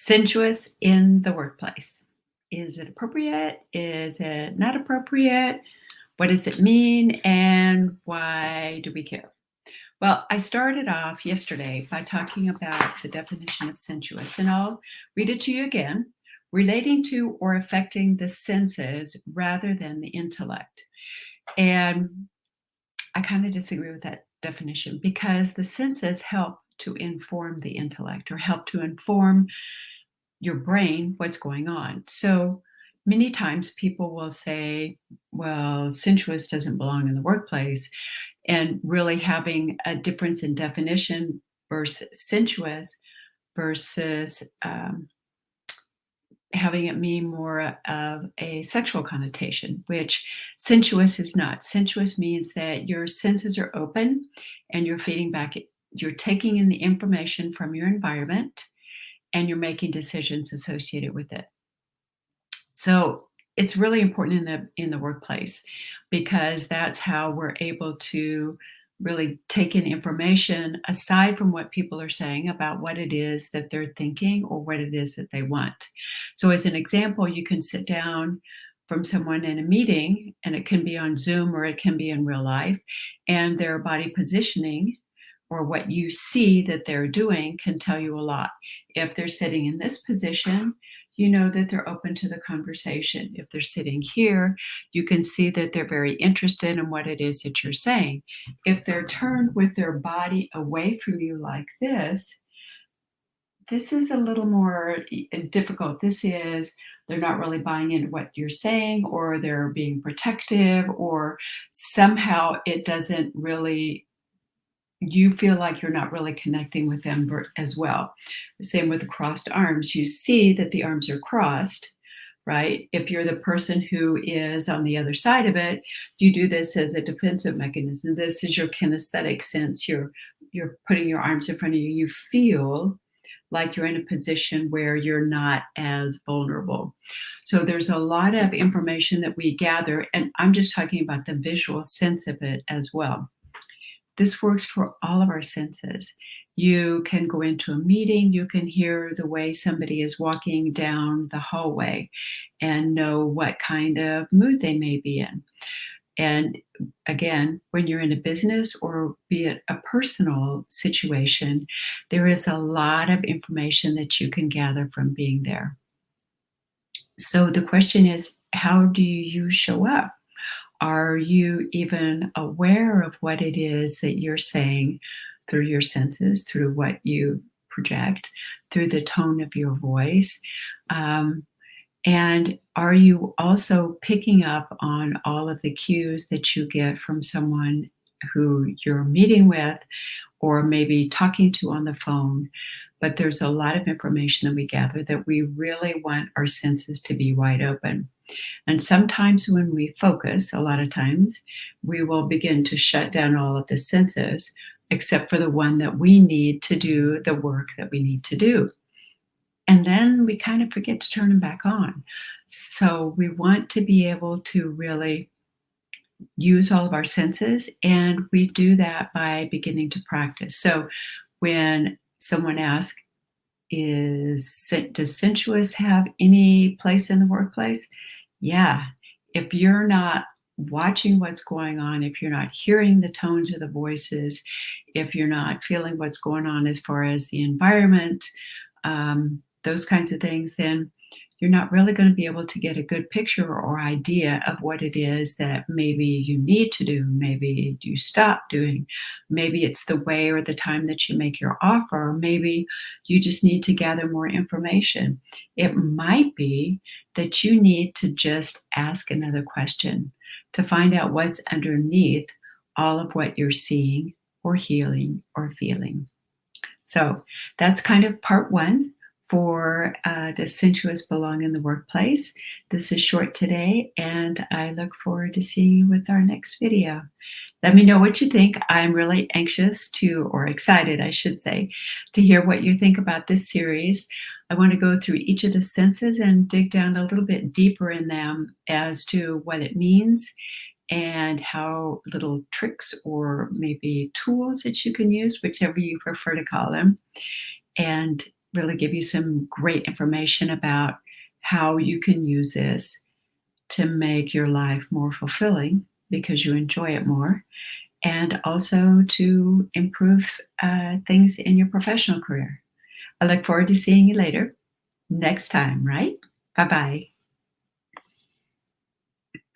Sensuous in the workplace. Is it appropriate? Is it not appropriate? What does it mean? And why do we care? Well, I started off yesterday by talking about the definition of sensuous, and I'll read it to you again: relating to or affecting the senses rather than the intellect. And I kind of disagree with that definition because the senses help to inform the intellect or help to inform your brain what's going on. So many times people will say, well, sensuous doesn't belong in the workplace, and really having a difference in definition versus sensuous versus having it mean more of a sexual connotation, which sensuous is not. Sensuous means that your senses are open and you're feeding back, you're taking in the information from your environment and you're making decisions associated with it. So it's really important in the workplace because that's how we're able to really take in information aside from what people are saying about what it is that they're thinking or what it is that they want. So as an example, you can sit down from someone in a meeting, and it can be on Zoom or it can be in real life, and their body positioning or what you see that they're doing can tell you a lot. If they're sitting in this position, you know that they're open to the conversation. If they're sitting here, you can see that they're very interested in what it is that you're saying. If they're turned with their body away from you like this is a little more difficult. This is, they're not really buying into what you're saying, or they're being protective, or somehow it doesn't really, you feel like you're not really connecting with them as well. The same with the crossed arms. You see that the arms are crossed, right? If you're the person who is on the other side of it, you do this as a defensive mechanism. This is your kinesthetic sense. You're putting your arms in front of you. You feel like you're in a position where you're not as vulnerable. So there's a lot of information that we gather, and I'm just talking about the visual sense of it as well. This works for all of our senses. You can go into a meeting, you can hear the way somebody is walking down the hallway and know what kind of mood they may be in. And again, when you're in a business or be it a personal situation, there is a lot of information that you can gather from being there. So the question is, how do you show up? Are you even aware of what it is that you're saying through your senses, through what you project, through the tone of your voice? And are you also picking up on all of the cues that you get from someone who you're meeting with or maybe talking to on the phone? But there's a lot of information that we gather that we really want our senses to be wide open. And sometimes when we focus, a lot of times, we will begin to shut down all of the senses, except for the one that we need to do the work that we need to do. And then we kind of forget to turn them back on. So we want to be able to really use all of our senses, and we do that by beginning to practice. So when someone asks, does sensuous have any place in the workplace? Yeah. If you're not watching what's going on, if you're not hearing the tones of the voices, if you're not feeling what's going on as far as the environment, those kinds of things, then you're not really going to be able to get a good picture or idea of what it is that maybe you need to do, maybe you stop doing. Maybe it's the way or the time that you make your offer, or maybe you just need to gather more information. It might be that you need to just ask another question to find out what's underneath all of what you're seeing or hearing or feeling. So that's kind of part one for Does Sensuous Belong in the Workplace? This is short today, and I look forward to seeing you with our next video. Let me know what you think. I'm really anxious to, or excited, I should say, to hear what you think about this series. I want to go through each of the senses and dig down a little bit deeper in them as to what it means and how little tricks or maybe tools that you can use, whichever you prefer to call them. And really give you some great information about how you can use this to make your life more fulfilling because you enjoy it more, and also to improve things in your professional career. I look forward to seeing you later next time, right? Bye bye.